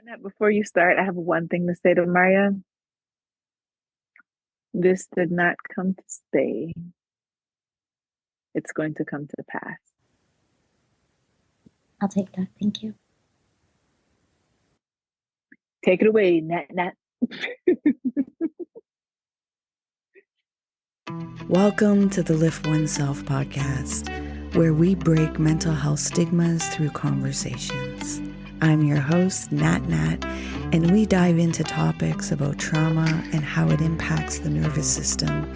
Nat, before you start, I have one thing to say to Marya. This did not come to stay. It's going to come to pass. I'll take that. Thank you. Take it away, Nat Nat. Welcome to the Lift Oneself podcast, where we break mental health stigmas through conversations. I'm your host, Nat Nat, and we dive into topics about trauma and how it impacts the nervous system.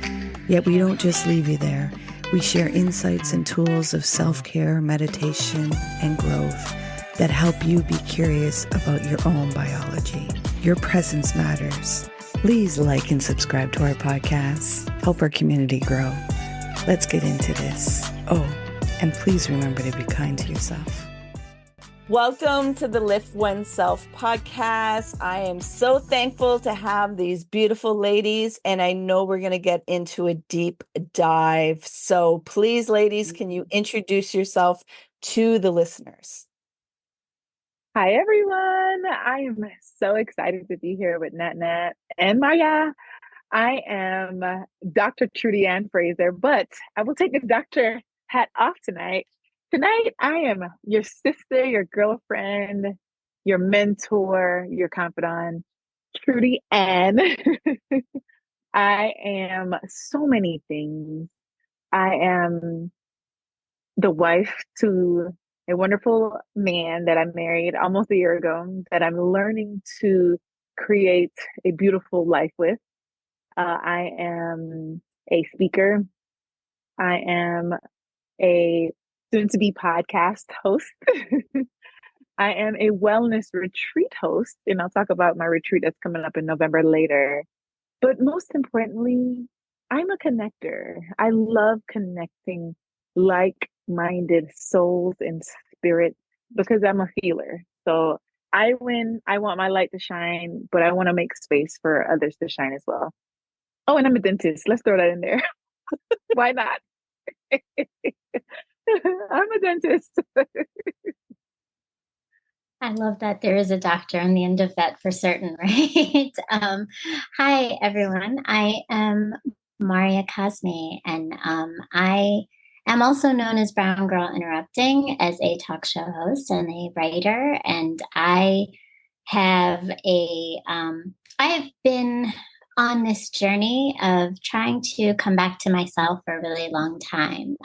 Yet we don't just leave you there. We share insights and tools of self-care, meditation, and growth that help you be curious about your own biology. Your presence matters. Please like and subscribe to our podcast. Help our community grow. Let's get into this. Oh, and please remember to be kind to yourself. Welcome to the Lift Oneself podcast. I am so thankful to have these beautiful ladies, and I know we're going to get into a deep dive. So please, ladies, can you introduce yourself to the listeners? Hi, everyone. I am so excited to be here with Nat Nat and Marya. I am Dr. Trudy Ann Fraser, but I will take the doctor hat off tonight. Tonight, I am your sister, your girlfriend, your mentor, your confidant, Trudy Ann. I am so many things. I am the wife to a wonderful man that I married almost a year ago that I'm learning to create a beautiful life with. I am a speaker. I am a soon to be podcast host. I am a wellness retreat host, and I'll talk about my retreat that's coming up in November later. But most importantly, I'm a connector. I love connecting like minded souls and spirit because I'm a feeler. So I win, I want my light to shine, but I want to make space for others to shine as well. Oh, and I'm a dentist. Let's throw that in there. Why not? I'm a dentist. I love that there is a doctor on the end of that for certain, right? Hi, everyone. I am Marya Kazmi, and I am also known as Brown Girl Interrupting as a talk show host and a writer. And have I have been on this journey of trying to come back to myself for a really long time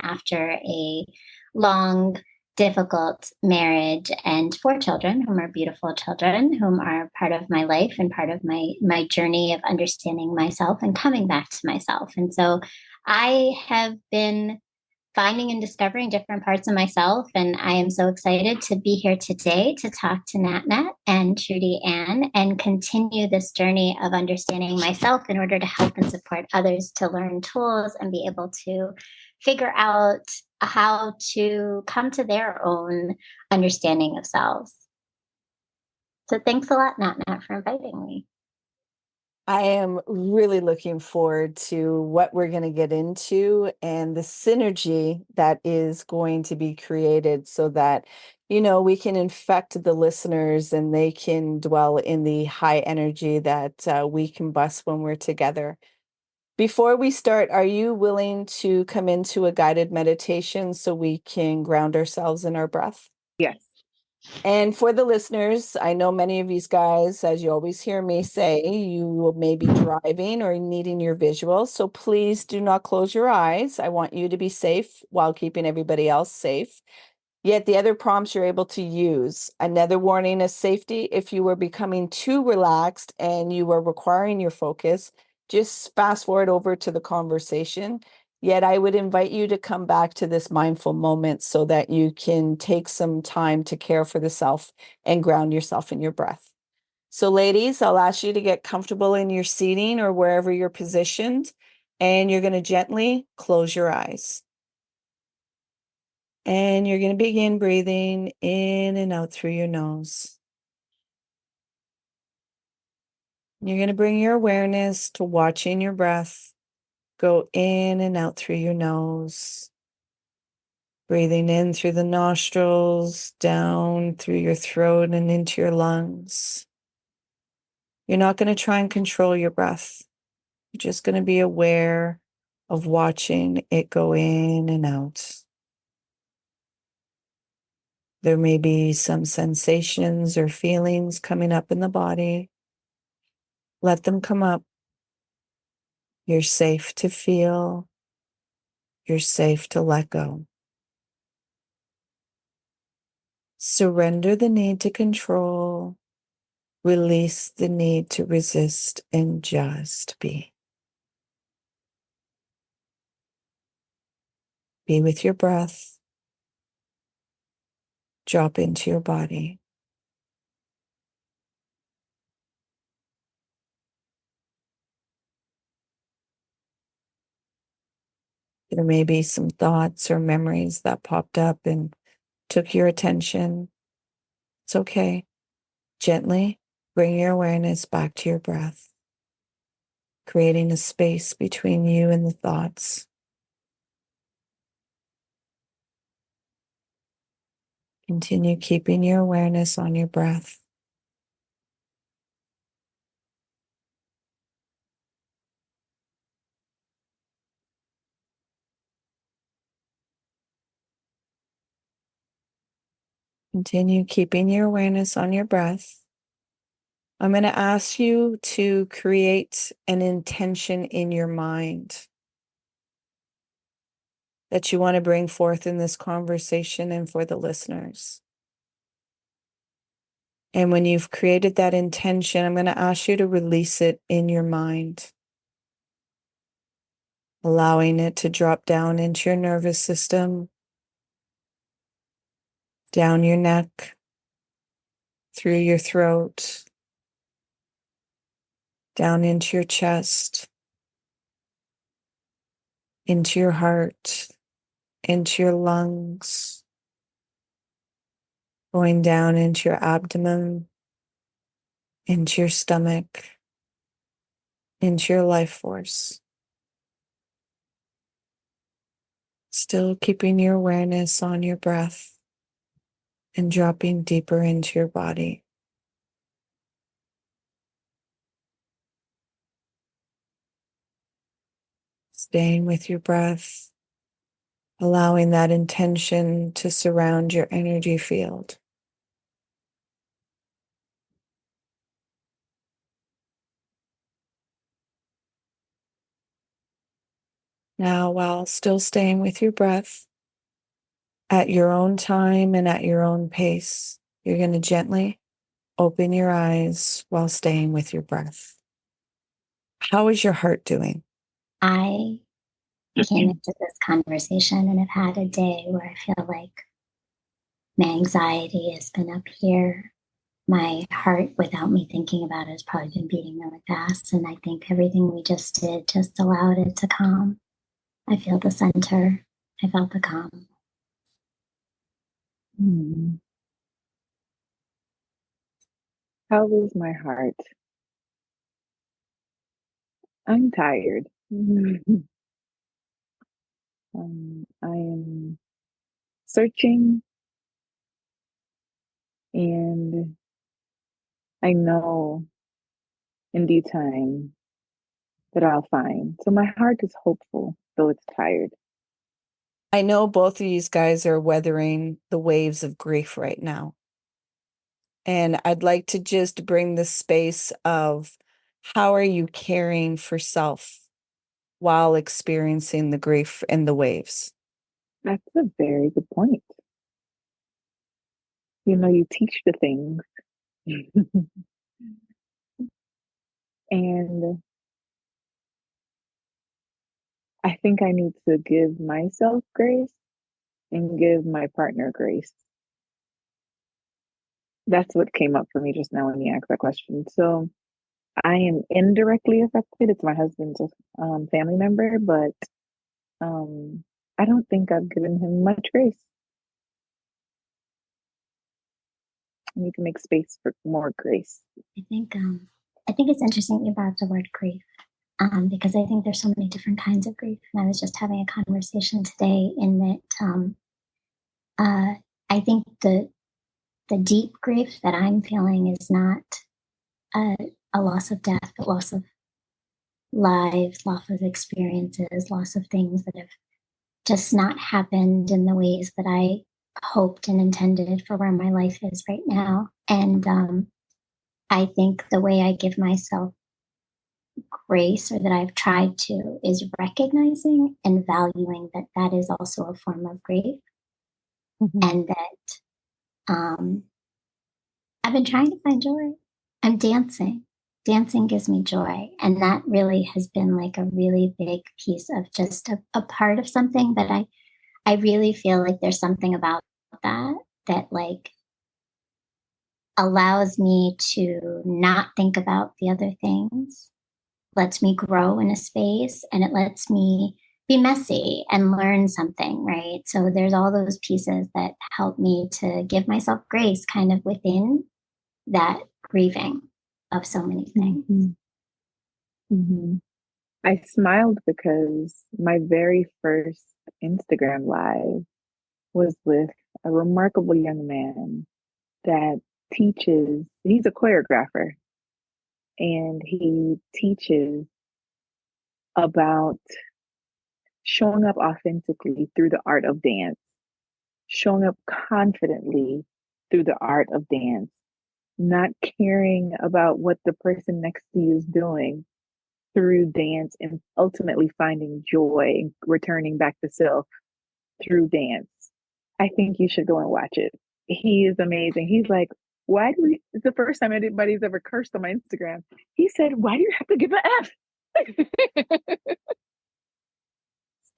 after a long difficult marriage and 4 children whom are beautiful children whom are part of my life and part of my journey of understanding myself and coming back to myself. And so I have been finding and discovering different parts of myself, and I am so excited to be here today to talk to Nat Nat and Trudy Ann and continue this journey of understanding myself in order to help and support others to learn tools and be able to figure out how to come to their own understanding of selves. So thanks a lot, Nat Nat, for inviting me. I am really looking forward to what we're going to get into and the synergy that is going to be created so that, we can infect the listeners and they can dwell in the high energy that we combust when we're together. Before we start, are you willing to come into a guided meditation so we can ground ourselves in our breath? Yes. And for the listeners, I know many of these guys, as you always hear me say, you may be driving or needing your visual. So please do not close your eyes. I want you to be safe while keeping everybody else safe. Yet the other prompts you're able to use. Another warning is safety. If you were becoming too relaxed and you were requiring your focus, just fast forward over to the conversation. Yet I would invite you to come back to this mindful moment so that you can take some time to care for the self and ground yourself in your breath. So ladies, I'll ask you to get comfortable in your seating or wherever you're positioned, and you're going to gently close your eyes. And you're going to begin breathing in and out through your nose. You're going to bring your awareness to watching your breath go in and out through your nose. Breathing in through the nostrils, down through your throat and into your lungs. You're not going to try and control your breath. You're just going to be aware of watching it go in and out. There may be some sensations or feelings coming up in the body. Let them come up. You're safe to feel. You're safe to let go. Surrender the need to control. Release the need to resist and just be. Be with your breath. Drop into your body. There may be some thoughts or memories that popped up and took your attention. It's okay. Gently bring your awareness back to your breath, creating a space between you and the thoughts. Continue keeping your awareness on your breath. Continue keeping your awareness on your breath. I'm going to ask you to create an intention in your mind that you want to bring forth in this conversation and for the listeners. And when you've created that intention, I'm going to ask you to release it in your mind, allowing it to drop down into your nervous system, down your neck, through your throat, down into your chest, into your heart, into your lungs, going down into your abdomen, into your stomach, into your life force. Still keeping your awareness on your breath and dropping deeper into your body. Staying with your breath, allowing that intention to surround your energy field. Now, while still staying with your breath, at your own time and at your own pace, you're going to gently open your eyes while staying with your breath. How is your heart doing? I came into this conversation and have had a day where I feel like my anxiety has been up here. My heart, without me thinking about it, has probably been beating really fast. And I think everything we just did just allowed it to calm. I feel the center. I felt the calm. How is my heart? I'm tired. I am searching, and I know in due time that I'll find. So my heart is hopeful, though it's tired. I know both of these guys are weathering the waves of grief right now. And I'd like to just bring the space of how are you caring for self while experiencing the grief and the waves? That's a very good point. You teach the things. And I think I need to give myself grace and give my partner grace. That's what came up for me just now when you asked that question. So I am indirectly affected. It's my husband's family member, but I don't think I've given him much grace. I need to make space for more grace. I think it's interesting you brought up the word grief, because I think there's so many different kinds of grief. And I was just having a conversation today in that I think the deep grief that I'm feeling is not a, a loss of death, but loss of lives, loss of experiences, loss of things that have just not happened in the ways that I hoped and intended for where my life is right now. And I think the way I give myself grace, or that I've tried to, is recognizing and valuing that that is also a form of grief. Mm-hmm. And that I've been trying to find joy. I'm dancing. Dancing gives me joy. And that really has been like a really big piece of just a part of something that I really feel like there's something about that that like allows me to not think about the other things, lets me grow in a space, and it lets me be messy and learn something, right? So there's all those pieces that help me to give myself grace kind of within that grieving of so many things. Mm-hmm. Mm-hmm. I smiled because my very first Instagram live was with a remarkable young man that teaches, he's a choreographer, and he teaches about showing up authentically through the art of dance, showing up confidently through the art of dance, not caring about what the person next to you is doing through dance, and ultimately finding joy and returning back to self through dance. I think you should go and watch it. He is amazing. He's like, why do we, it's the first time anybody's ever cursed on my Instagram. He said, why do you have to give an F?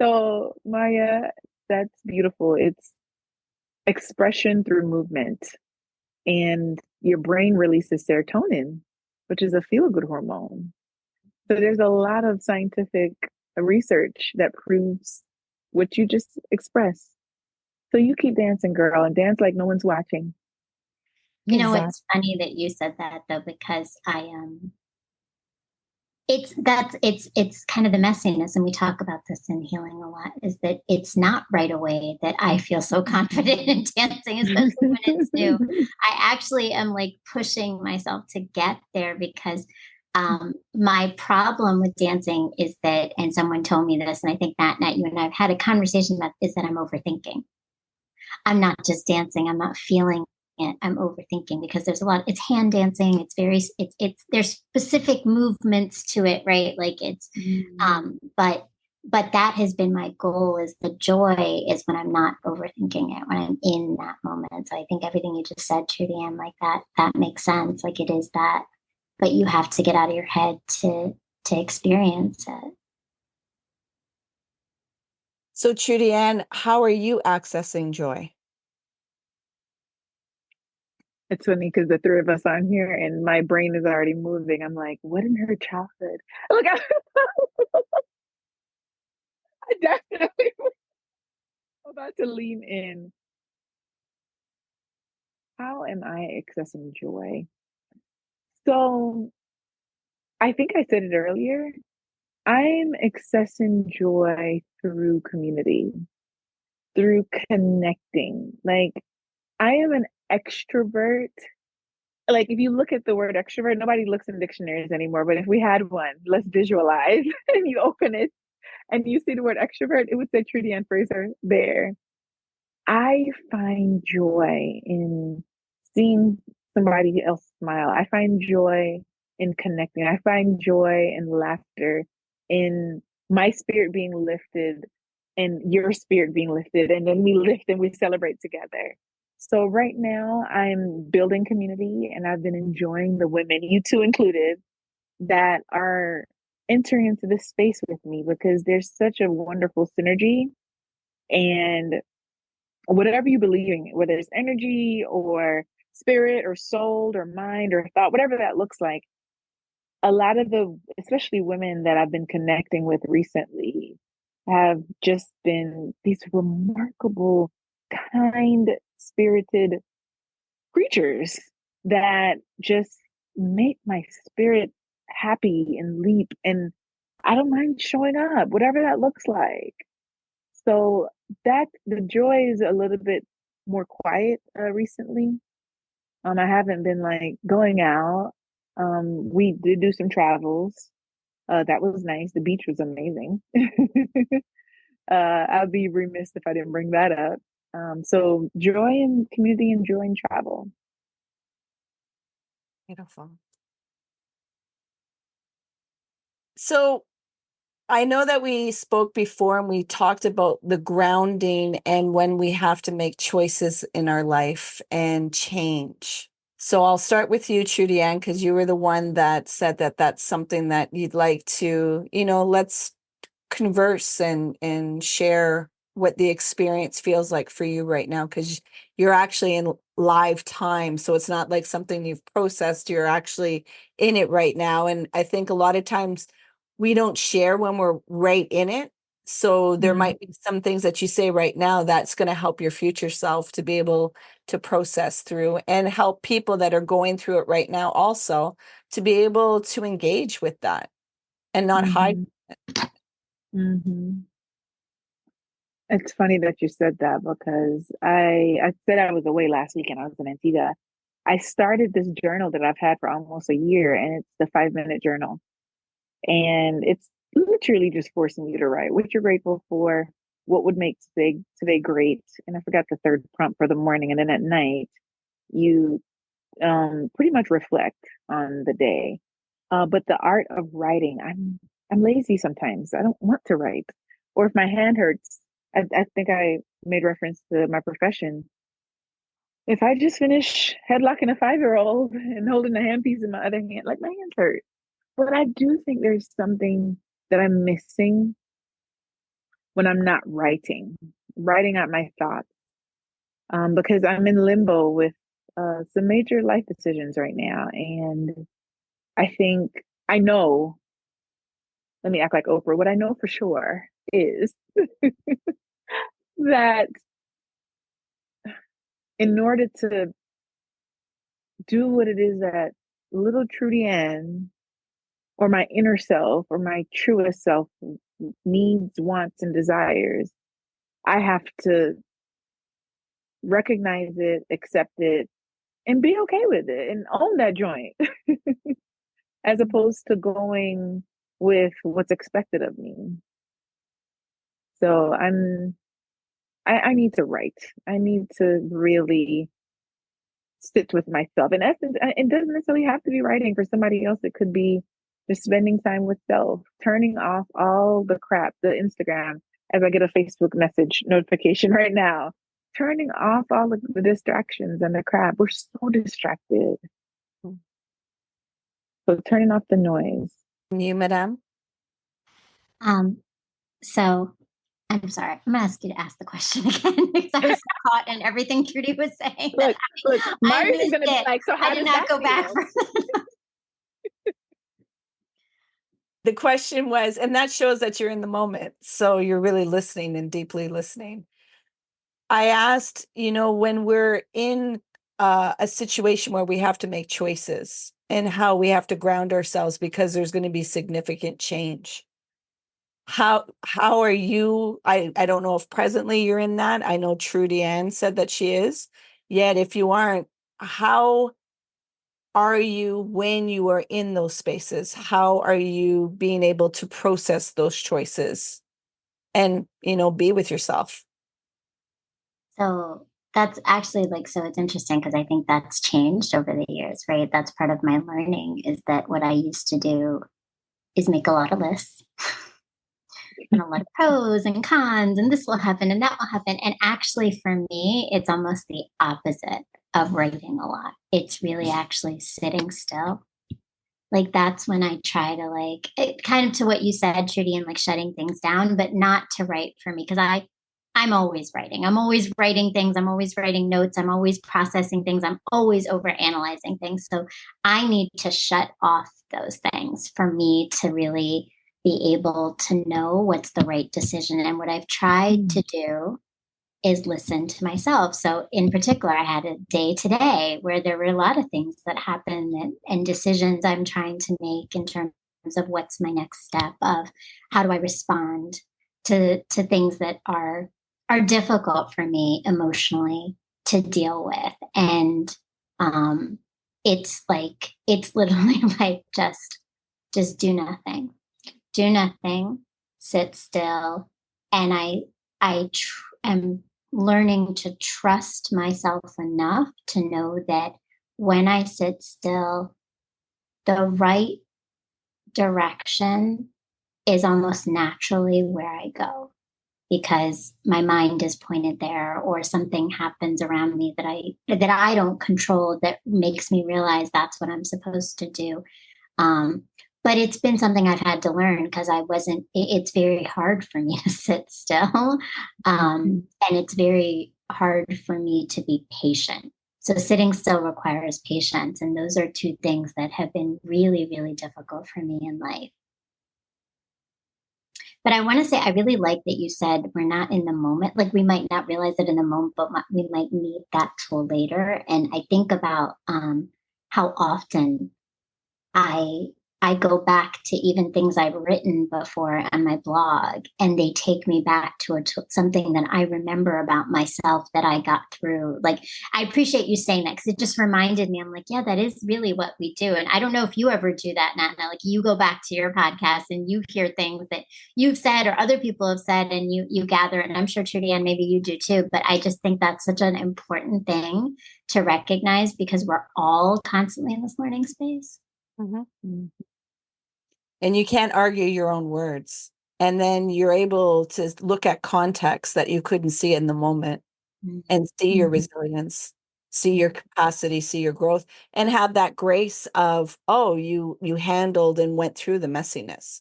So, Maya, that's beautiful. It's expression through movement, and your brain releases serotonin, which is a feel good hormone. So, there's a lot of scientific research that proves what you just expressed. So, you keep dancing, girl, and dance like no one's watching. You know, Exactly. it's funny that you said that though, because I it's kind of the messiness, and we talk about this in healing a lot, is that it's not right away that I feel so confident in dancing, especially when it's new. I actually am like pushing myself to get there, because my problem with dancing is that, and someone told me this, and I think Nat, you and I have had a conversation about, is that I'm overthinking. I'm not just dancing, I'm not feeling it, I'm overthinking, because there's a lot, it's hand dancing, it's very, it's there's specific movements to it, right? Like it's but that has been my goal, is the joy is when I'm not overthinking it, when I'm in that moment. So I think everything you just said, Trudy Ann, like that makes sense. Like it is that, but you have to get out of your head to experience it. So, Trudy Ann, how are you accessing joy? It's funny because the three of us on here and my brain is already moving. I'm like, what in her childhood? Look, I definitely was about to lean in. How am I accessing joy? So I think I said it earlier. I'm accessing joy through community, through connecting. Like, I am an extrovert. Like, if you look at the word extrovert, nobody looks in dictionaries anymore. But if we had one, let's visualize, and you open it and you see the word extrovert, it would say Trudy Ann Fraser there. I find joy in seeing somebody else smile. I find joy in connecting. I find joy in laughter, in my spirit being lifted and your spirit being lifted. And then we lift and we celebrate together. So right now I'm building community, and I've been enjoying the women, you two included, that are entering into this space with me, because there's such a wonderful synergy. And whatever you believe in, whether it's energy or spirit or soul or mind or thought, whatever that looks like, a lot of the, especially women that I've been connecting with recently, have just been these remarkable, kind spirited creatures that just make my spirit happy and leap. And I don't mind showing up, whatever that looks like. So that the joy is a little bit more quiet recently. I haven't been like going out. We did do some travels. That was nice. The beach was amazing. I'd be remiss if I didn't bring that up. So joy in community and joy in travel. Beautiful. So I know that we spoke before and we talked about the grounding and when we have to make choices in our life and change. So I'll start with you, Trudy Ann, because you were the one that said that that's something that you'd like to, let's converse and share what the experience feels like for you right now, because you're actually in live time. So it's not like something you've processed, you're actually in it right now. And I think a lot of times we don't share when we're right in it. So there might be some things that you say right now that's going to help your future self to be able to process through, and help people that are going through it right now also to be able to engage with that and not hide. Mm-hmm. It's funny that you said that because I said I was away last weekend. I was in Antigua. I started this journal that I've had for almost a year, and it's the 5 minute journal. And it's literally just forcing you to write what you're grateful for, what would make today great. And I forgot the third prompt for the morning. And then at night, you pretty much reflect on the day. But the art of writing, I'm lazy sometimes. I don't want to write. Or if my hand hurts, I think I made reference to my profession. If I just finish headlocking a 5-year-old and holding the handpiece in my other hand, like my hands hurt. But I do think there's something that I'm missing when I'm not writing out my thoughts, because I'm in limbo with some major life decisions right now. And I think I know, let me act like Oprah. What I know for sure is that in order to do what it is that little Trudy Ann or my inner self or my truest self needs, wants, and desires, I have to recognize it, accept it, and be okay with it and own that joint, as opposed to going with what's expected of me. So I need to write. I need to really sit with myself. In essence, it doesn't necessarily have to be writing for somebody else. It could be just spending time with self, turning off all the crap, the Instagram, as I get a Facebook message notification right now, turning off all of the distractions and the crap. We're so distracted. So turning off the noise. You, madam? So I'm sorry. I'm gonna ask you to ask the question again because I was so caught in everything Trudy was saying. Look, Marya is going to be like, so how I did does not that go feel? back for The question was, and that shows that you're in the moment. So you're really listening and deeply listening. I asked, when we're in a situation where we have to make choices and how we have to ground ourselves because there's going to be significant change. How are you? I don't know if presently you're in that. I know Trudy Ann said that she is. Yet if you aren't, how are you when you are in those spaces? How are you being able to process those choices and, be with yourself? So that's actually so it's interesting because I think that's changed over the years, right? That's part of my learning is that what I used to do is make a lot of lists and a lot of pros and cons, and this will happen and that will happen. And actually, for me, it's almost the opposite of writing a lot. It's really actually sitting still. That's when I try to it, kind of to what you said, Trudy, and shutting things down, but not to write for me because I'm always writing. I'm always writing things. I'm always writing notes. I'm always processing things. I'm always over analyzing things. So I need to shut off those things for me to really be able to know what's the right decision. And what I've tried to do is listen to myself. So in particular, I had a day today where there were a lot of things that happened and decisions I'm trying to make in terms of what's my next step of how do I respond to things that are difficult for me emotionally. to deal with. And it's literally like just do nothing, sit still. And am learning to trust myself enough to know that when I sit still, the right direction is almost naturally where I go, because my mind is pointed there, or something happens around me that I don't control, that makes me realize that's what I'm supposed to do. But it's been something I've had to learn, because it's very hard for me to sit still. And it's very hard for me to be patient. So sitting still requires patience. And those are two things that have been really, really difficult for me in life. But I want to say, I really like that you said we're not in the moment. Like, we might not realize it in the moment, but we might need that tool later. And I think about how often I go back to even things I've written before on my blog, and they take me back to something that I remember about myself that I got through. Like, I appreciate you saying that, because it just reminded me. I'm like, yeah, that is really what we do. And I don't know if you ever do that, Nat. Like, you go back to your podcast and you hear things that you've said or other people have said, and you gather it. And I'm sure, Trudy Ann, maybe you do too. But I just think that's such an important thing to recognize, because we're all constantly in this learning space. Mm-hmm. And you can't argue your own words. And then you're able to look at context that you couldn't see in the moment, and see your resilience, see your capacity, see your growth, and have that grace of, oh, you handled and went through the messiness.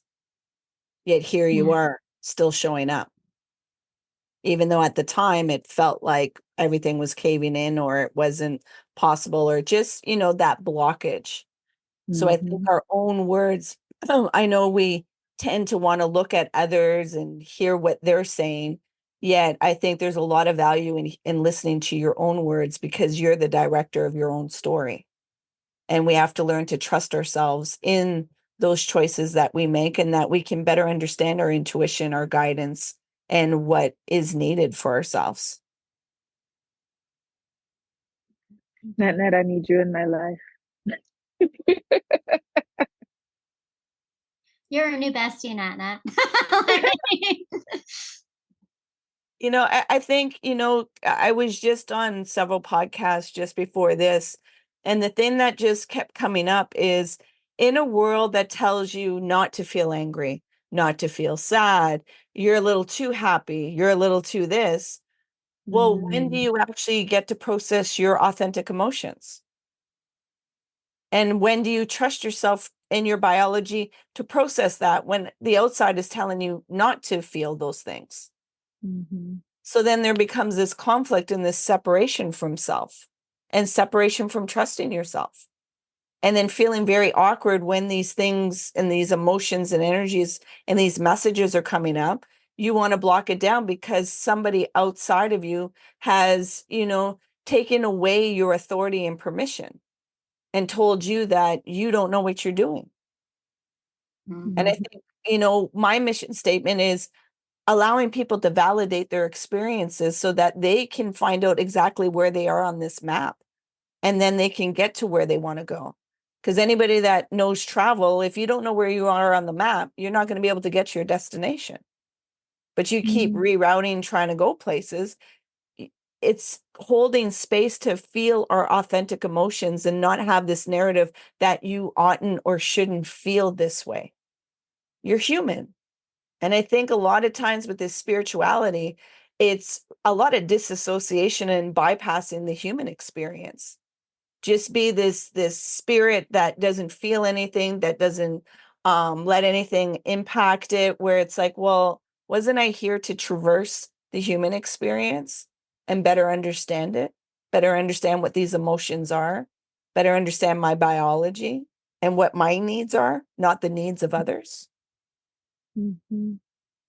Yet here you are still showing up. Even though at the time it felt like everything was caving in, or it wasn't possible, or just, that blockage. So I think our own words, I know we tend to want to look at others and hear what they're saying. Yet I think there's a lot of value in listening to your own words, because you're the director of your own story. And we have to learn to trust ourselves in those choices that we make, and that we can better understand our intuition, our guidance, and what is needed for ourselves. Nat Nat, I need you in my life. You're a new bestie, Nat Nat. I think, I was just on several podcasts just before this, and the thing that just kept coming up is, in a world that tells you not to feel angry, not to feel sad, you're a little too happy, you're a little too this. Well, when do you actually get to process your authentic emotions? And when do you trust yourself in your biology to process that, when the outside is telling you not to feel those things? So then there becomes this conflict and this separation from self, and separation from trusting yourself. And then feeling very awkward when these things and these emotions and energies and these messages are coming up. You want to block it down, because somebody outside of you has, taken away your authority and permission, and told you that you don't know what you're doing. And I think, my mission statement is allowing people to validate their experiences, so that they can find out exactly where they are on this map, and then they can get to where they want to go. Because anybody that knows travel, if you don't know where you are on the map, you're not going to be able to get to your destination. But you keep rerouting, trying to go places. It's holding space to feel our authentic emotions, and not have this narrative that you oughtn't or shouldn't feel this way. You're human. And I think a lot of times with this spirituality, it's a lot of disassociation and bypassing the human experience. Just be this spirit that doesn't feel anything, that doesn't let anything impact it, where it's like, well, wasn't I here to traverse the human experience and better understand it, better understand what these emotions are, better understand my biology and what my needs are, not the needs of others?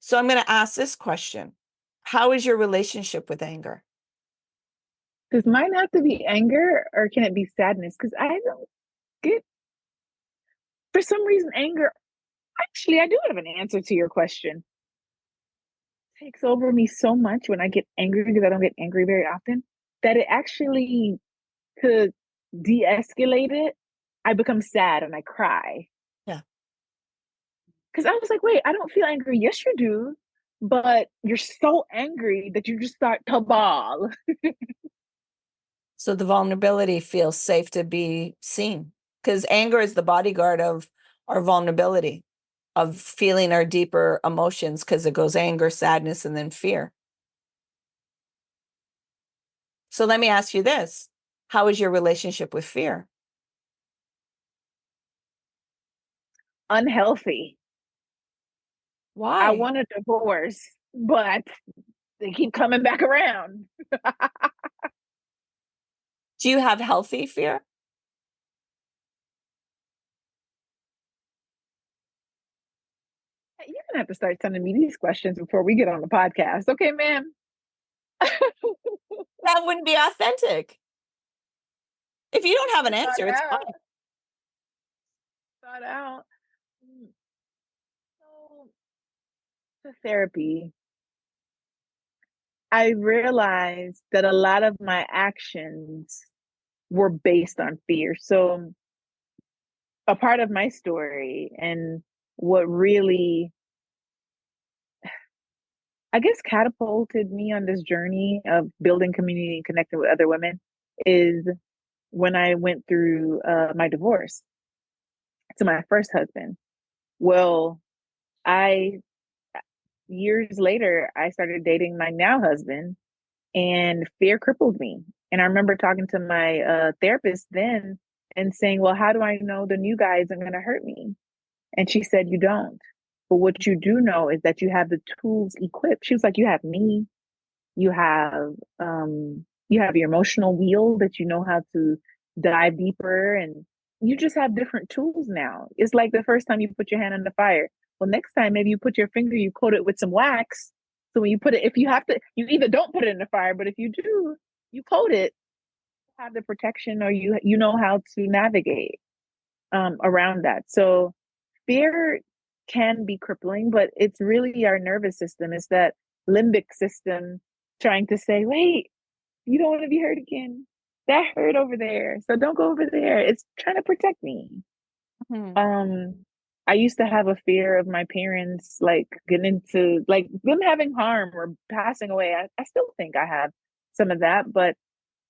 So I'm going to ask this question. How is your relationship with anger? Does mine have to be anger, or can it be sadness? Because I don't get, for some reason, anger. Actually, I do have an answer to your question. It takes over me so much when I get angry, because I don't get angry very often. that it actually, to de-escalate it, I become sad and I cry. Yeah. Because I was like, wait, I don't feel angry. Yes, you do. But you're so angry that you just start to bawl. So the vulnerability feels safe to be seen, because anger is the bodyguard of our vulnerability, of feeling our deeper emotions, because it goes anger, sadness, and then fear. So let me ask you this. How is your relationship with fear? Unhealthy. I Why? want a divorce, but they keep coming back around. Do you have healthy fear? You're gonna have to start sending me these questions before we get on the podcast, okay, ma'am? That wouldn't be authentic. If you don't have an Thought answer, it's out. fine. Thought out. So, the therapy, I realized that a lot of my actions were based on fear. So, a part of my story and what really, I guess, catapulted me on this journey of building community and connecting with other women is when I went through my divorce to my first husband. Well, I years later, I started dating my now husband, and fear crippled me. And I remember talking to my therapist then and saying, well, how do I know the new guy isn't going to hurt me? And she said, you don't. But what you do know is that you have the tools equipped. She was like, you have me, you have you have your emotional wheel that you know how to dive deeper, and you just have different tools now. It's like the first time you put your hand on the fire. Well, next time maybe you put your finger, you coat it with some wax. So when you put it, if you have to, you either don't put it in the fire, but if you do, you coat it, have the protection, or you know how to navigate around that. So fear can be crippling, but it's really our nervous system. It's that limbic system trying to say, wait, you don't want to be hurt again. That hurt over there. So don't go over there. It's trying to protect me. Hmm. I used to have a fear of my parents like getting into like them having harm or passing away. I still think I have some of that, but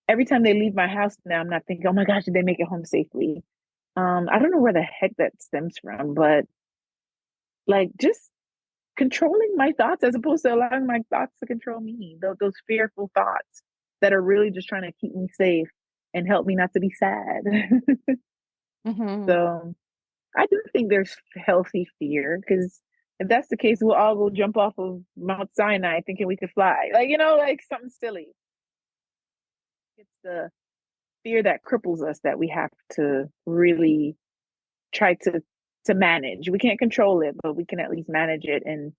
every time they leave my house now, I'm not thinking, oh my gosh, did they make it home safely? I don't know where the heck that stems from, but like just controlling my thoughts as opposed to allowing my thoughts to control me. Those fearful thoughts that are really just trying to keep me safe and help me not to be sad. Mm-hmm. So I do think there's healthy fear because if that's the case, we'll all go jump off of Mount Sinai thinking we could fly. Like, like something silly. It's the fear that cripples us that we have to really try to manage. We can't control it, but we can at least manage it and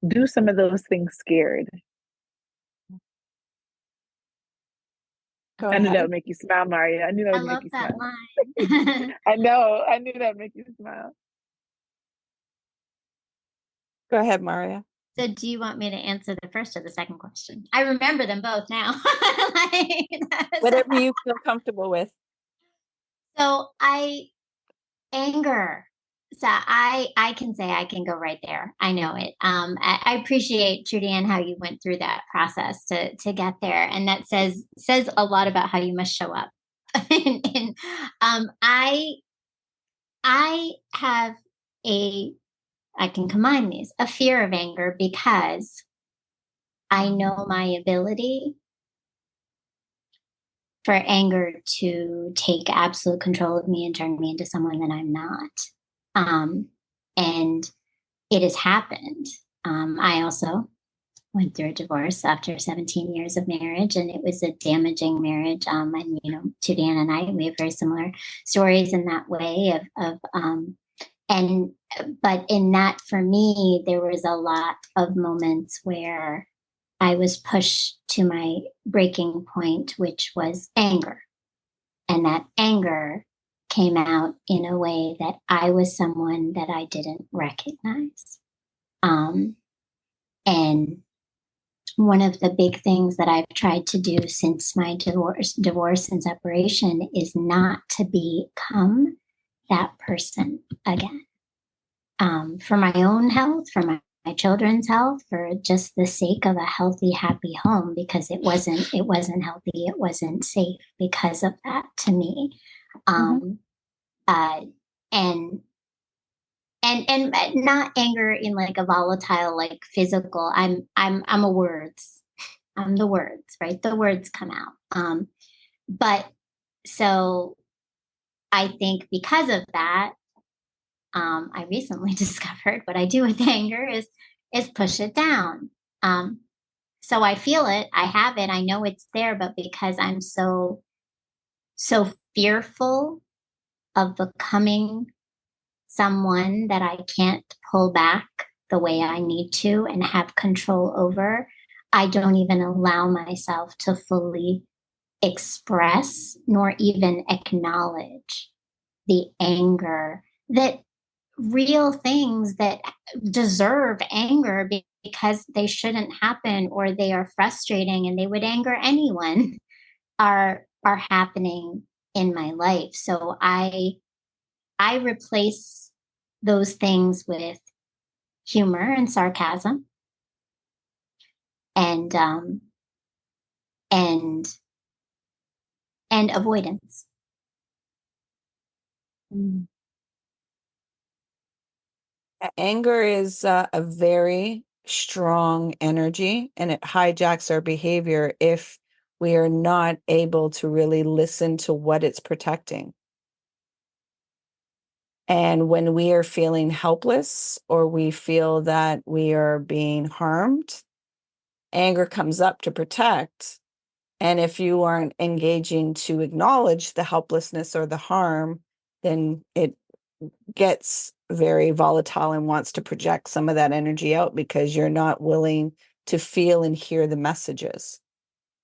do some of those things scared. Go I knew that ahead. would make you smile, Marya. I knew that I would make love you that smile. line. I know. I knew that would make you smile. Go ahead, Marya. So do you want me to answer the first or the second question? I remember them both now. Whatever you feel comfortable with. So anger. So I can say I can go right there. I know it. I appreciate, Trudy Ann, how you went through that process to get there, and that says a lot about how you must show up. and I have I can combine these, a fear of anger because I know my ability for anger to take absolute control of me and turn me into someone that I'm not. And it has happened. I also went through a divorce after 17 years of marriage, and it was a damaging marriage. And Trudy Ann and I, we have very similar stories in that way but in that, for me, there was a lot of moments where I was pushed to my breaking point, which was anger. And that anger came out in a way that I was someone that I didn't recognize. And one of the big things that I've tried to do since my divorce and separation is not to become that person again. For my own health, for my children's health, for just the sake of a healthy, happy home, because it wasn't healthy, it wasn't safe because of that to me. And not anger in like a volatile, like physical. I'm a words. I'm the words, right? The words come out. But so I think because of that, I recently discovered what I do with anger is push it down. So I feel it, I have it, I know it's there, but because I'm so fearful of becoming someone that I can't pull back the way I need to and have control over, I don't even allow myself to fully express nor even acknowledge the anger, that real things that deserve anger because they shouldn't happen or they are frustrating and they would anger anyone are happening in my life. So I replace those things with humor and sarcasm and and avoidance. Anger is a very strong energy, and it hijacks our behavior if we are not able to really listen to what it's protecting. And when we are feeling helpless or we feel that we are being harmed, anger comes up to protect. And if you aren't engaging to acknowledge the helplessness or the harm, then it gets very volatile and wants to project some of that energy out because you're not willing to feel and hear the messages.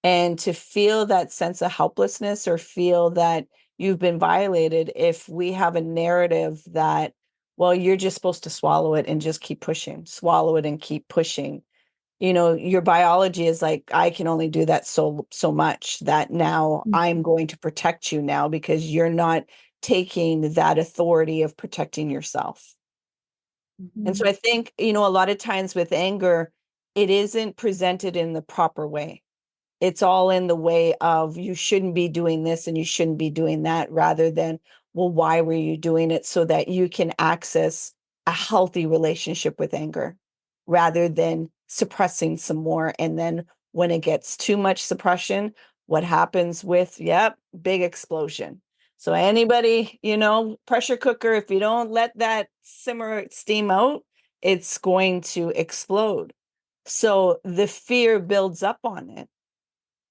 And to feel that sense of helplessness or feel that you've been violated, if we have a narrative that, well, you're just supposed to swallow it and just keep pushing, swallow it and keep pushing. You know, your biology is like, I can only do that so much, that now I'm going to protect you now because you're not taking that authority of protecting yourself. And so I think, you know, a lot of times with anger, it isn't presented in the proper way. It's all in the way of you shouldn't be doing this and you shouldn't be doing that, rather than, well, why were you doing it, so that you can access a healthy relationship with anger rather than suppressing some more. And then when it gets too much suppression, what happens with, yep, big explosion. So anybody, you know, pressure cooker, if you don't let that simmer steam out, it's going to explode. So the fear builds up on it.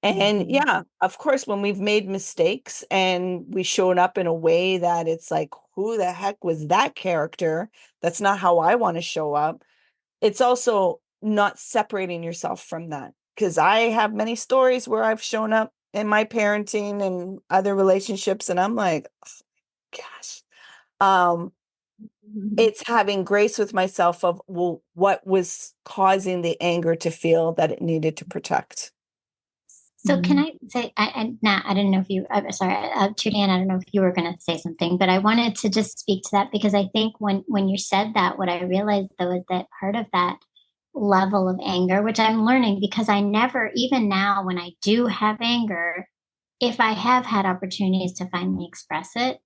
And yeah, of course, when we've made mistakes and we showed up in a way that it's like, who the heck was that character? That's not how I want to show up. It's also not separating yourself from that. Because I have many stories where I've shown up in my parenting and other relationships, and I'm like, oh, gosh. It's having grace with myself of, well, what was causing the anger to feel that it needed to protect? So can I say, Nat, I didn't know if you, sorry, Trudy Ann, I don't know if you were going to say something, but I wanted to just speak to that because I think when you said that, what I realized though is that part of that level of anger, which I'm learning because I never, even now when I do have anger, if I have had opportunities to finally express it,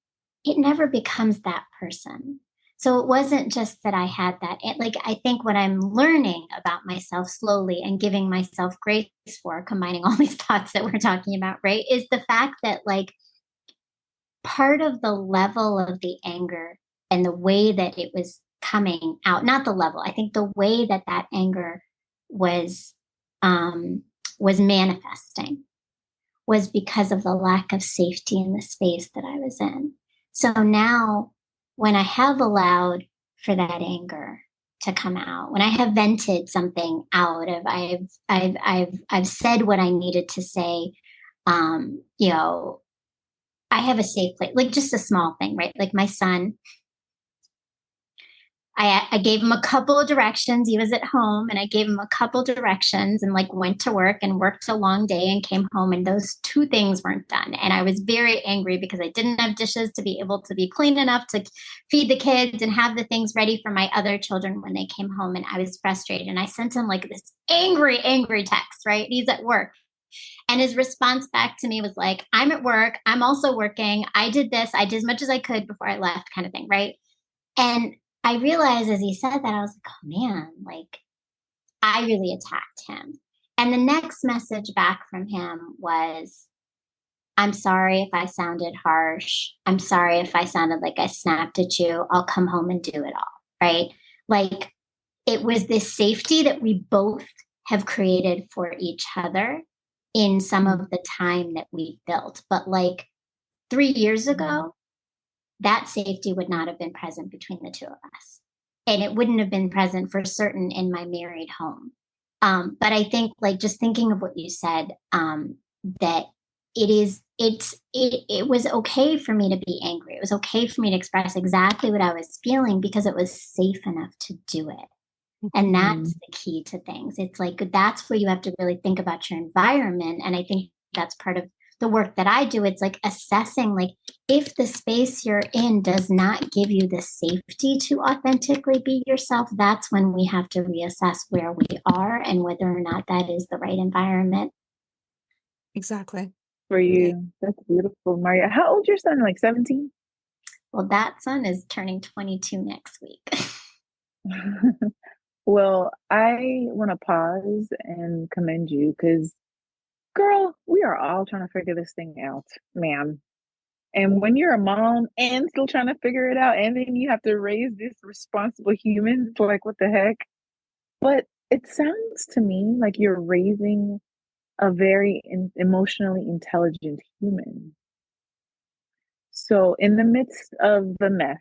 it never becomes that person. So it wasn't just that I had that. Like, I think what I'm learning about myself slowly and giving myself grace for, combining all these thoughts that we're talking about, right, is the fact that, like, part of the level of the anger and the way that it was coming out, not the level, I think the way that that anger was manifesting was because of the lack of safety in the space that I was in. So now, when I have allowed for that anger to come out, when I have vented something out, of I've said what I needed to say, you know, I have a safe place, like just a small thing, right? Like my son, I gave him a couple of directions. He was at home and I gave him a couple of directions and like went to work and worked a long day and came home and those two things weren't done. And I was very angry because I didn't have dishes to be able to be clean enough to feed the kids and have the things ready for my other children when they came home. And I was frustrated. And I sent him like this angry text, right? He's at work. And his response back to me was like, I'm at work. I'm also working. I did this. I did as much as I could before I left, kind of thing, right? And I realized as he said that, I was like, oh man, like I really attacked him. And the next message back from him was, I'm sorry if I sounded harsh. I'm sorry if I sounded like I snapped at you. I'll come home and do it all. Right. Like it was this safety that we both have created for each other in some of the time that we've built. But like 3 years ago, that safety would not have been present between the two of us. And it wouldn't have been present for certain in my married home. But I think like just thinking of what you said, that it was okay for me to be angry. It was okay for me to express exactly what I was feeling because it was safe enough to do it. And that's the key to things. It's like that's where you have to really think about your environment. And I think that's part of the work that I do. It's like assessing like if the space you're in does not give you the safety to authentically be yourself, that's when we have to reassess where we are and whether or not that is the right environment. Exactly. For you. That's beautiful, Marya. How old's your son? Like 17? Well, that son is turning 22 next week. Well, I want to pause and commend you because, girl, we are all trying to figure this thing out, ma'am. And when you're a mom and still trying to figure it out, and then you have to raise this responsible human, it's like, what the heck? But it sounds to me like you're raising a very emotionally intelligent human. So, in the midst of the mess,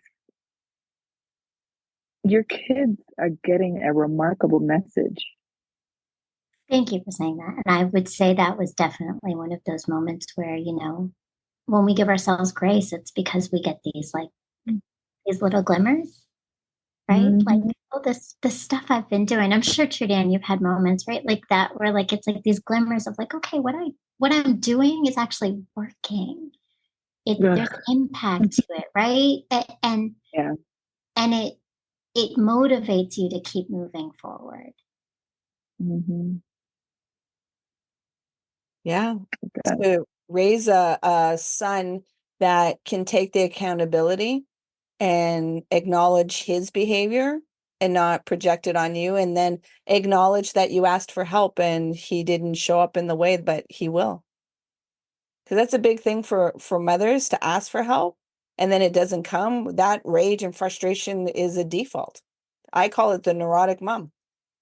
your kids are getting a remarkable message. Thank you for saying that. And I would say that was definitely one of those moments where, when we give ourselves grace, it's because we get these like these little glimmers, right? Like, Mm-hmm. oh, this stuff I've been doing. I'm sure, Trudy Ann, you've had moments, right? Like that where like it's like these glimmers of like, okay, what I'm doing is actually working. There's Ugh. impact to it, right? And Yeah. and it motivates you to keep moving forward. Mm-hmm. Yeah. Okay. To raise a son that can take the accountability and acknowledge his behavior and not project it on you, and then acknowledge that you asked for help and he didn't show up in the way, but he will. Because that's a big thing for mothers, to ask for help and then it doesn't come. That rage and frustration is a default. I call it the neurotic mom.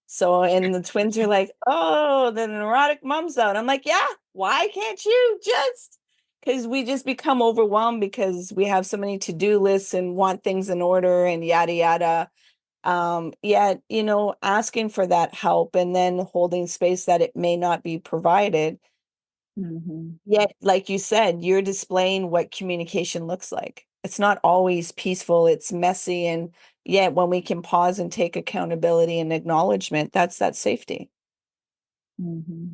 So, and the twins are like, oh, the neurotic mom's out. I'm like, yeah, why can't you just? Because we just become overwhelmed because we have so many to-do lists and want things in order and yada, yada. Yet, asking for that help and then holding space that it may not be provided. Mm-hmm. Yet, like you said, you're displaying what communication looks like. It's not always peaceful, it's messy. And yet, when we can pause and take accountability and acknowledgement, that's that safety. Mm-hmm.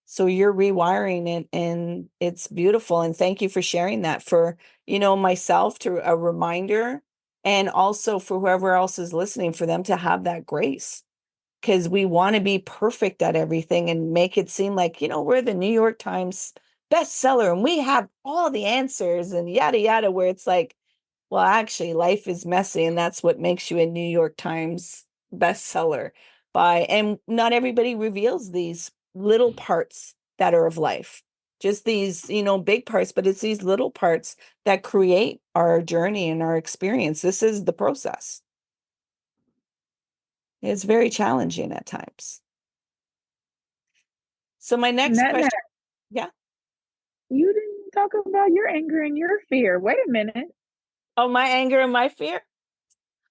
So you're rewiring it and it's beautiful. And thank you for sharing that for, myself, to a reminder, and also for whoever else is listening, for them to have that grace. Because we want to be perfect at everything and make it seem like, we're the New York Times bestseller and we have all the answers and yada, yada, where it's like, well, actually, life is messy. And that's what makes you a New York Times bestseller. And not everybody reveals these little parts that are of life, just these, big parts, but it's these little parts that create our journey and our experience. This is the process. It's very challenging at times. So my next Nat, question, yeah. you didn't talk about your anger and your fear. Wait a minute. Oh, my anger and my fear.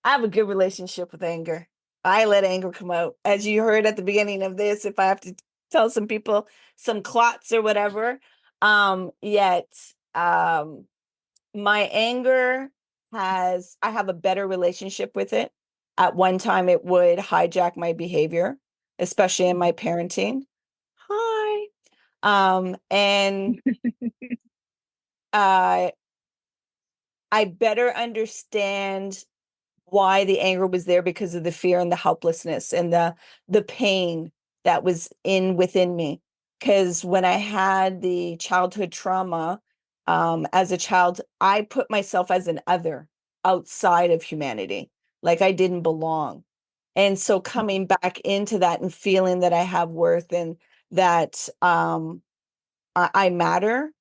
I have a good relationship with anger. I let anger come out. As you heard at the beginning of this, if I have to tell some people some clots or whatever, yet my anger I have a better relationship with it. At one time, it would hijack my behavior, especially in my parenting. Hi. And uh, I better understand why the anger was there because of the fear and the helplessness and the pain that was within me. Because when I had the childhood trauma, as a child, I put myself as an other outside of humanity, like I didn't belong. And so coming back into that and feeling that I have worth and that I matter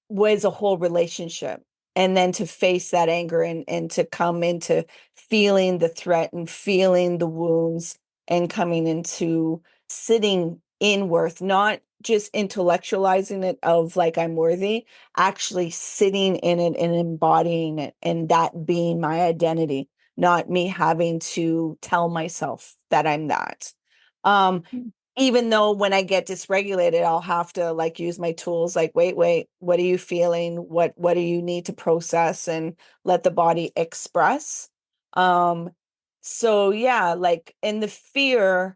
was a whole relationship. And then to face that anger and to come into feeling the threat and feeling the wounds and coming into sitting in worth, not just intellectualizing it of like I'm worthy, actually sitting in it and embodying it and that being my identity, not me having to tell myself that I'm that. Um, Even though when I get dysregulated, I'll have to like use my tools like, wait, what are you feeling? What do you need to process and let the body express? Um, so yeah, like in the fear,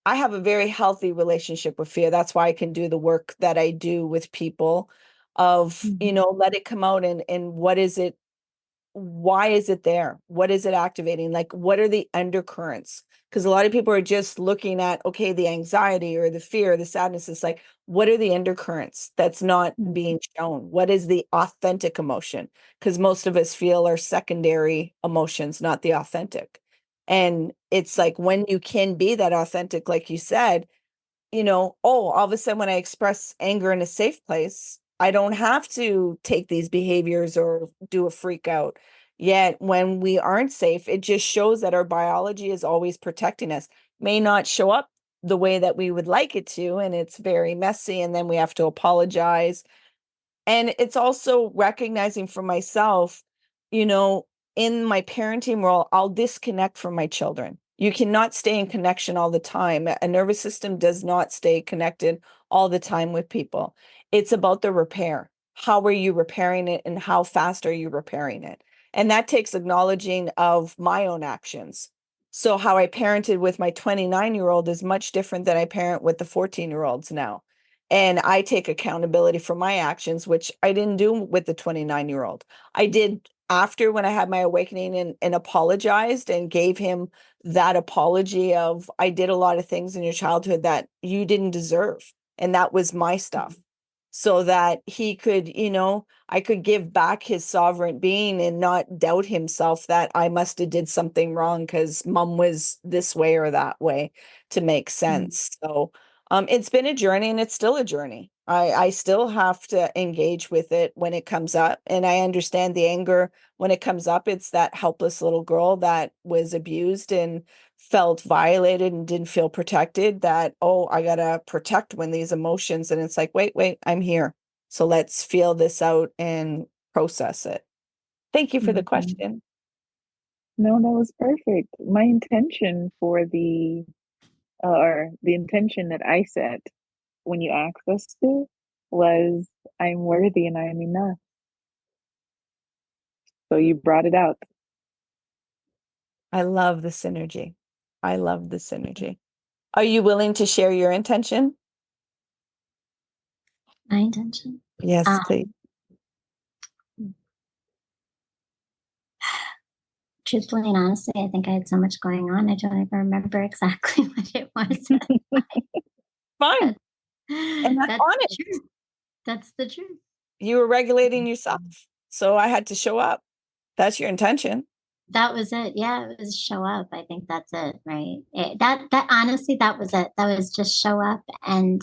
I have a very healthy relationship with fear. That's why I can do the work that I do with people of, let it come out and what is it, why is it there? What is it activating? Like, what are the undercurrents? Because a lot of people are just looking at, okay, the anxiety or the fear, or the sadness. It's like, what are the undercurrents that's not being shown? What is the authentic emotion? Because most of us feel our secondary emotions, not the authentic. And it's like when you can be that authentic, like you said, all of a sudden when I express anger in a safe place, I don't have to take these behaviors or do a freak out. Yet when we aren't safe, it just shows that our biology is always protecting us. May not show up the way that we would like it to, and it's very messy, and then we have to apologize. And it's also recognizing for myself, you know, in my parenting role, I'll disconnect from my children. You cannot stay in connection all the time. A nervous system does not stay connected all the time with people. It's about the repair. How are you repairing it and how fast are you repairing it? And that takes acknowledging of my own actions. So how I parented with my 29-year-old is much different than I parent with the 14-year-olds now. And I take accountability for my actions, which I didn't do with the 29-year-old. I did after when I had my awakening and apologized and gave him that apology of I did a lot of things in your childhood that you didn't deserve. And that was my stuff. So that he could, I could give back his sovereign being and not doubt himself that I must have did something wrong because mom was this way or that way to make sense. So it's been a journey and it's still a journey. I still have to engage with it when it comes up. And I understand the anger when it comes up. It's that helpless little girl that was abused and felt violated and didn't feel protected that, oh, I got to protect when these emotions. And it's like, wait, I'm here. So let's feel this out and process it. Thank you for the question. No, that was perfect. My intention for or the intention that I set when you asked us to was I'm worthy and I am enough. So you brought it out. I love the synergy. I love the synergy. Are you willing to share your intention? My intention. Yes, please. Truthfully and honestly, I think I had so much going on. I don't even remember exactly what it was. Fine. And that's honest. True. That's the truth. You were regulating yourself. So I had to show up. That's your intention. That was it. Yeah, it was show up. I think that's it, right? That honestly, that was it. That was just show up and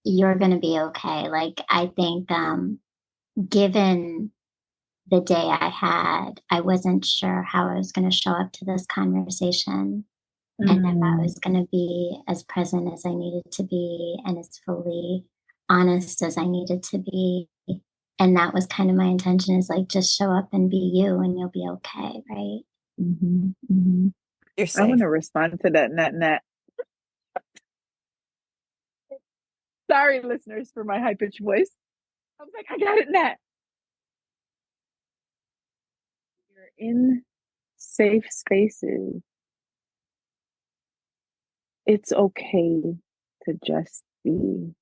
you're gonna be okay. Like I think given the day I had, I wasn't sure how I was gonna show up to this conversation. And if I was going to be as present as I needed to be and as fully honest as I needed to be. And that was kind of my intention is like, just show up and be you and you'll be okay. Right. You're safe. I want to respond to that, Nat Nat. Sorry, listeners, for my high pitched voice. I was like, I got it, Nat. in safe spaces, it's okay to just be.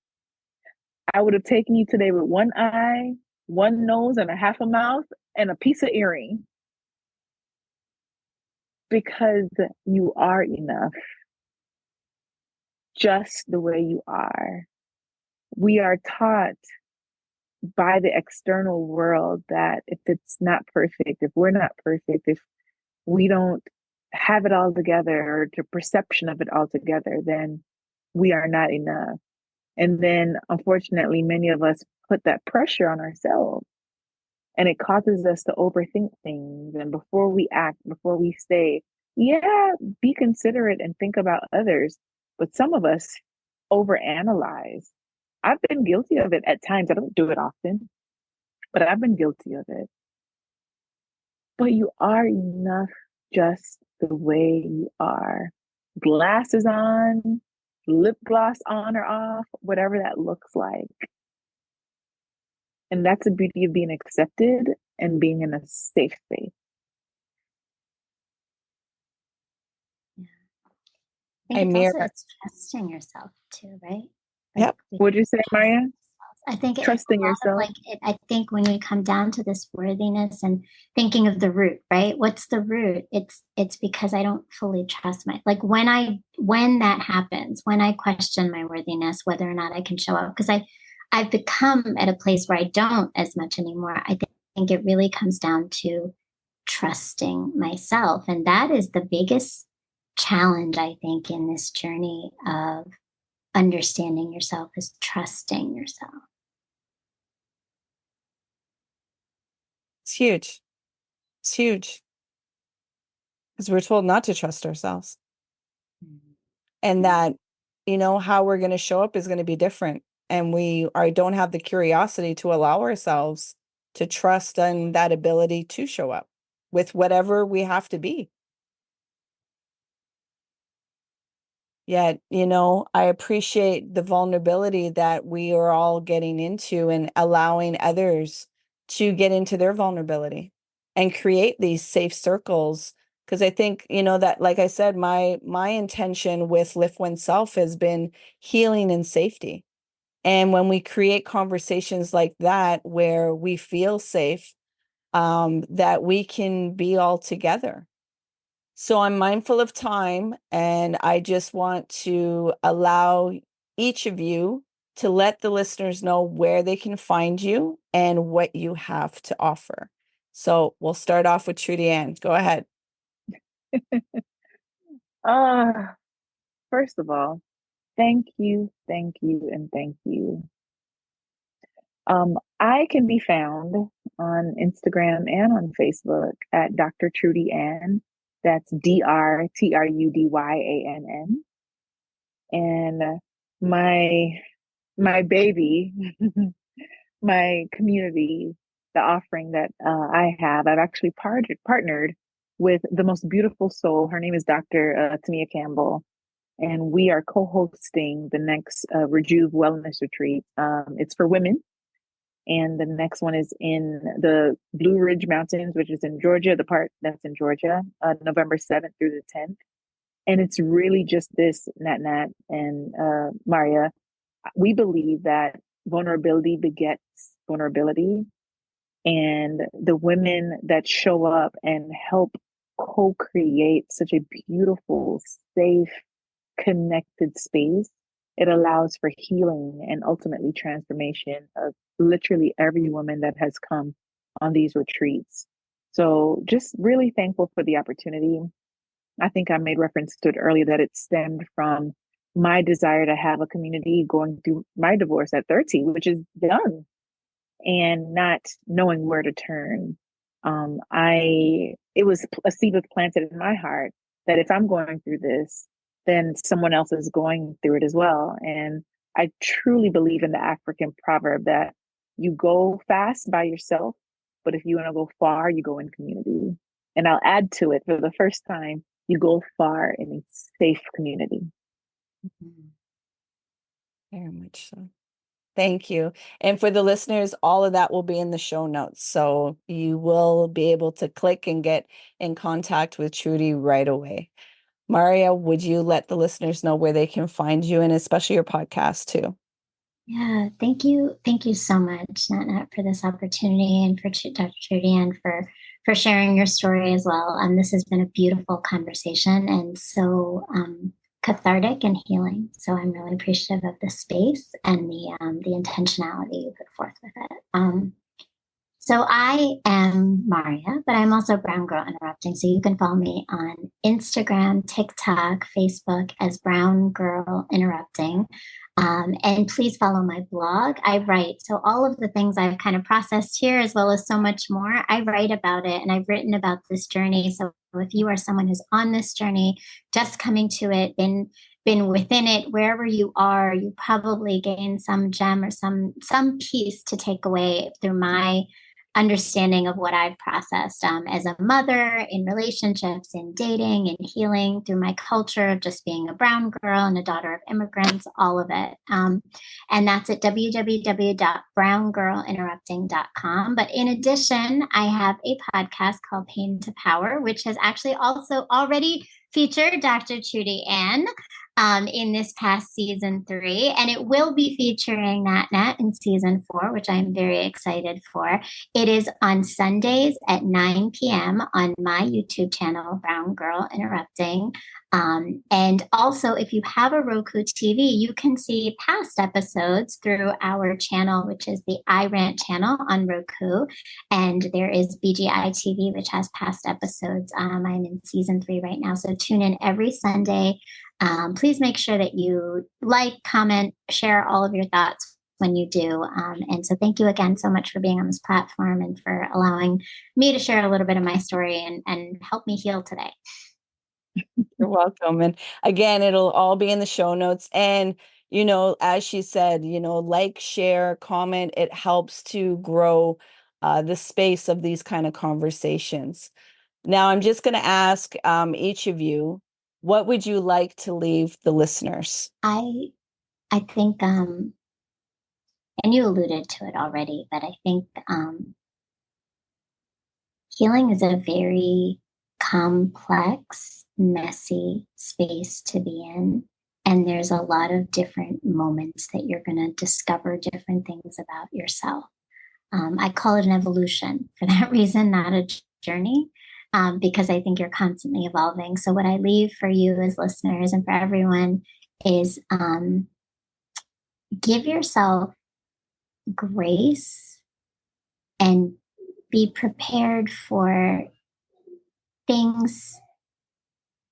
I would have taken you today with one eye, one nose, and a half a mouth, and a piece of earring because you are enough just the way you are. We are taught by the external world that if it's not perfect, if we're not perfect, if we don't have it all together or the perception of it all together, then we are not enough. And then unfortunately, many of us put that pressure on ourselves and it causes us to overthink things. And before we act, before we say, yeah, be considerate and think about others. But some of us overanalyze. I've been guilty of it at times. I don't do it often, but I've been guilty of it. But you are enough just the way you are. Glasses on, lip gloss on or off, whatever that looks like. And that's the beauty of being accepted and being in a safe space. I think it's trusting yourself too, right? Yep. What'd you say, Marya? I think trusting yourself. I think when we come down to this worthiness and thinking of the root, right? What's the root? It's because I don't fully trust when that happens, when I question my worthiness, whether or not I can show up, because I've become at a place where I don't as much anymore. I think it really comes down to trusting myself, and that is the biggest challenge, I think, in this journey of understanding yourself, is trusting yourself. It's huge. It's huge. Because we're told not to trust ourselves. And that, how we're going to show up is going to be different. And we don't have the curiosity to allow ourselves to trust in that ability to show up with whatever we have to be. Yet, I appreciate the vulnerability that we are all getting into and allowing others to get into their vulnerability and create these safe circles. Because I think, that, like I said, my intention with Lift Oneself has been healing and safety. And when we create conversations like that, where we feel safe, that we can be all together. So I'm mindful of time, and I just want to allow each of you to let the listeners know where they can find you and what you have to offer. So we'll start off with Trudy Ann. Go ahead. First of all, thank you, and thank you. I can be found on Instagram and on Facebook at Dr. Trudy Ann. That's DrTrudyann. And my baby, my community, the offering that I've actually partnered with the most beautiful soul. Her name is Dr. Tamia Campbell. And we are co-hosting the next Rejuve Wellness Retreat. It's for women. And the next one is in the Blue Ridge Mountains, which is in Georgia, the part that's in Georgia, November 7th through the 10th. And it's really just this, Nat Nat and Marya. We believe that vulnerability begets vulnerability. And the women that show up and help co-create such a beautiful, safe, connected space, it allows for healing and ultimately transformation of literally every woman that has come on these retreats. So just really thankful for the opportunity. I think I made reference to it earlier that it stemmed from my desire to have a community going through my divorce at 30, which is done, and not knowing where to turn. It was a seed was planted in my heart that if I'm going through this, then someone else is going through it as well. And I truly believe in the African proverb that you go fast by yourself, but if you want to go far, you go in community. And I'll add to it, for the first time, you go far in a safe community. Very much so. Thank you. And for the listeners, all of that will be in the show notes. So you will be able to click and get in contact with Trudy right away. Marya, would you let the listeners know where they can find you and especially your podcast too? Yeah, thank you. Thank you so much, Nat Nat, for this opportunity and for Dr. Trudy Ann for sharing your story as well. This has been a beautiful conversation and so cathartic and healing. So I'm really appreciative of the space and the intentionality you put forth with it. So I am Marya, but I'm also Brown Girl Interrupting. So you can follow me on Instagram, TikTok, Facebook as Brown Girl Interrupting. And please follow my blog. I write. So all of the things I've kind of processed here, as well as so much more, I write about it and I've written about this journey. So if you are someone who's on this journey, just coming to it, been within it, wherever you are, you probably gain some gem or some piece to take away through my understanding of what I've processed as a mother, in relationships, in dating, in healing, through my culture of just being a brown girl and a daughter of immigrants, all of it. And that's at www.browngirlinterrupting.com. But in addition, I have a podcast called Pain to Power, which has actually also already featured Dr. Trudy Ann in this past season 3, and it will be featuring Nat Nat in season 4, which I'm very excited for. It is on Sundays at 9 p.m. on my YouTube channel, Brown Girl Interrupting. And also, if you have a Roku TV, you can see past episodes through our channel, which is the iRant channel on Roku. And there is BGI TV, which has past episodes. I'm in season 3 right now. So tune in every Sunday. Please make sure that you like, comment, share all of your thoughts when you do. And so thank you again so much for being on this platform and for allowing me to share a little bit of my story and help me heal today. You're welcome. And again, it'll all be in the show notes. And, as she said, like, share, comment, it helps to grow the space of these kind of conversations. Now, I'm just going to ask each of you, what would you like to leave the listeners? I think, and you alluded to it already, but I think healing is a very complex, messy space to be in. And there's a lot of different moments that you're going to discover different things about yourself. I call it an evolution for that reason, not a journey, because I think you're constantly evolving. So what I leave for you as listeners and for everyone is give yourself grace and be prepared for things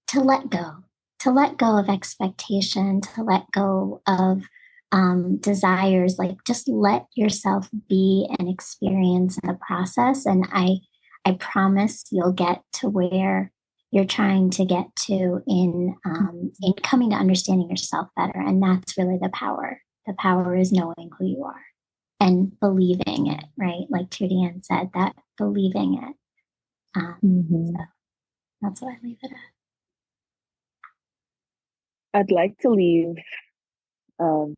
to let go of expectation, to let go of desires. Like, just let yourself be and experience the process. And I promise you'll get to where you're trying to get to in coming to understanding yourself better. And that's really the power. The power is knowing who you are and believing it, right? Like Trudy Ann said, that believing it. So that's what I leave it at. I'd like to leave, call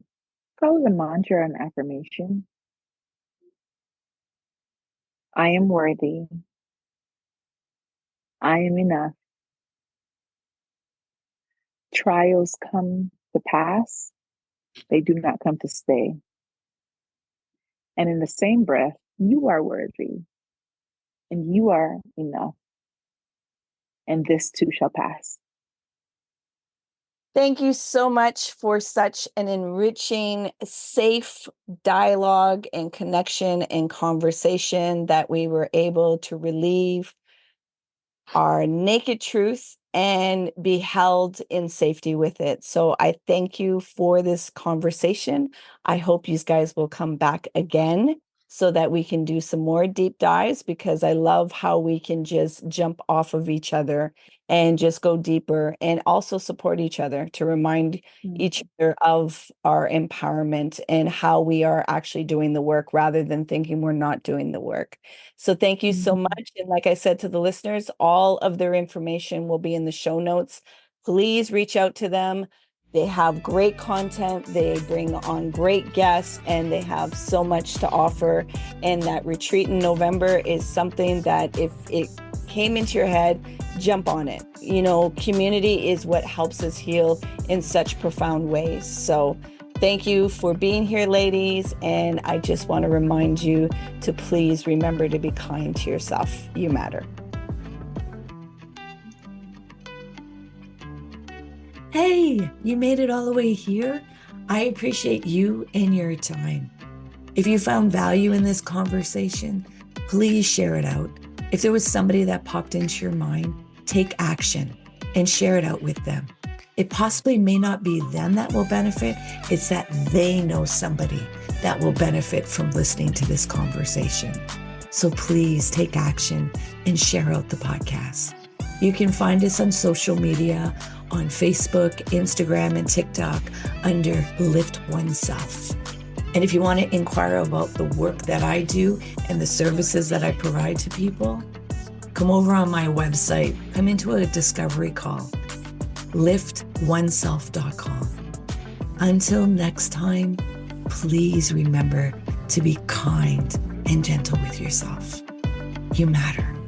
it a mantra and affirmation. I am worthy. I am enough. Trials come to pass. They do not come to stay. And in the same breath, you are worthy and you are enough. And this too shall pass. Thank you so much for such an enriching, safe dialogue and connection and conversation that we were able to relieve our naked truth and be held in safety with it. So I thank you for this conversation. I hope you guys will come back again so that we can do some more deep dives, because I love how we can just jump off of each other and just go deeper and also support each other to remind each other of our empowerment and how we are actually doing the work rather than thinking we're not doing the work. So thank you so much. And like I said to the listeners, all of their information will be in the show notes. Please reach out to them. They have great content, they bring on great guests, and they have so much to offer. And that retreat in November is something that if it came into your head, jump on it. You know, community is what helps us heal in such profound ways. So thank you for being here, ladies. And I just want to remind you to please remember to be kind to yourself. You matter. Hey, you made it all the way here. I appreciate you and your time. If you found value in this conversation, please share it out. If there was somebody that popped into your mind, take action and share it out with them. It possibly may not be them that will benefit, it's that they know somebody that will benefit from listening to this conversation. So please take action and share out the podcast. You can find us on social media, on Facebook, Instagram, and TikTok under Lift Oneself. And if you want to inquire about the work that I do and the services that I provide to people, come over on my website, come into a discovery call, liftoneself.com. Until next time, please remember to be kind and gentle with yourself. You matter.